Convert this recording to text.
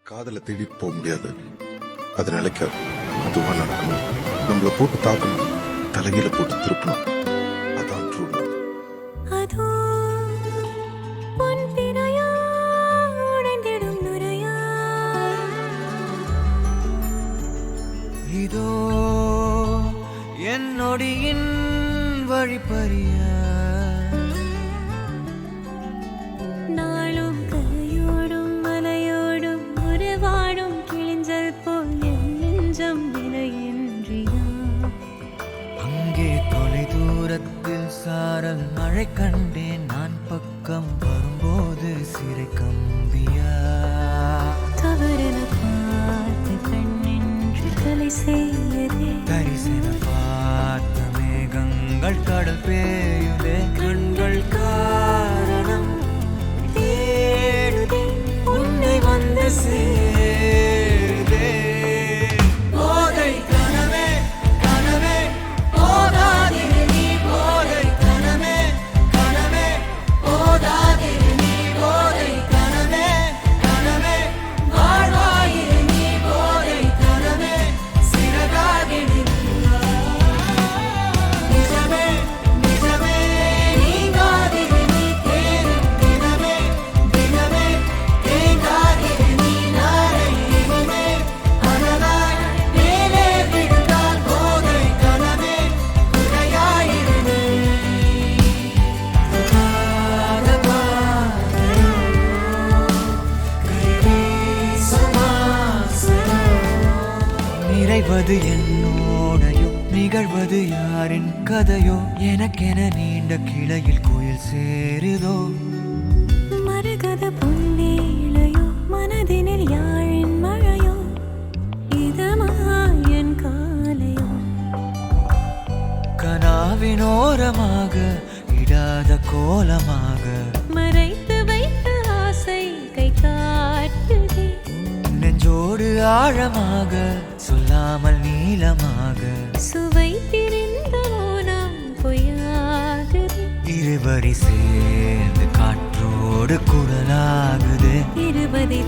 காதலை தேடிட்டு போக முடியாது. அது நிலைக்காது. அதுவா நடக்கணும். நம்மள போட்டு தாக்கணும், தலையில போட்டு திருப்பணும். அதான் ட்ரூ லவ். இதோ என்னொடியின் வழிப்பறிய நாளும் கரையோடும் மலையோடும் உருவாடும் கிழிஞ்சல் போல் என் நெஞ்சம் விலையின்றியா. அங்கே தொலை தூரத்தில் சாரல் மழை கண்டேன். நான் பக்கம் வரும்போது சிறை கம்பியா. தவறென பார்த்து கண்ணென்று தலை செய்யதே. தரிசன பார்த்த மேகங்கள் கடல் பேயுதே. கண்கள் காரணம் தேடுதே, உன்னை வந்து சேருதே. போதை கனவே கனவே போதாதிரு நீ. போதை கனவே கனவே போதாதிரு நீ. போதை கனவே கனவே வாழ்வாயிரு நீ. போதை கனவே சிறகாகிடு நிஜமே நிஜமே நீங்காதிரு நீ. தேடும் தினமே தினமே தேங்காதிரு நீ. நாளை இனிமே அதனால் மேலே விழுந்தால் போதை கனவே குறையாயிரு நீ. நிறைவது என்னோடையோ, நிகழ்வது யாரின் கதையோ. எனக்கென நீண்ட கிளையில் கோயில் சேருதோ. மரகத பொன்னேளையோ, மனதினில் யாழின் மழையோ. இதமாயன் காலையோ, கனாவினோரமாக இடாத கோலமாக மறைத்து வைத்த ஆசை கை காட்டுதே. நெஞ்சோடு ஆழமாக சொல்லாமல் நீளமாக சுவை திரிந்த மௌனம் பொய்யாகுதே. இருவரி சேர்ந்து காற்றோடு குரலாகுது. இருபதை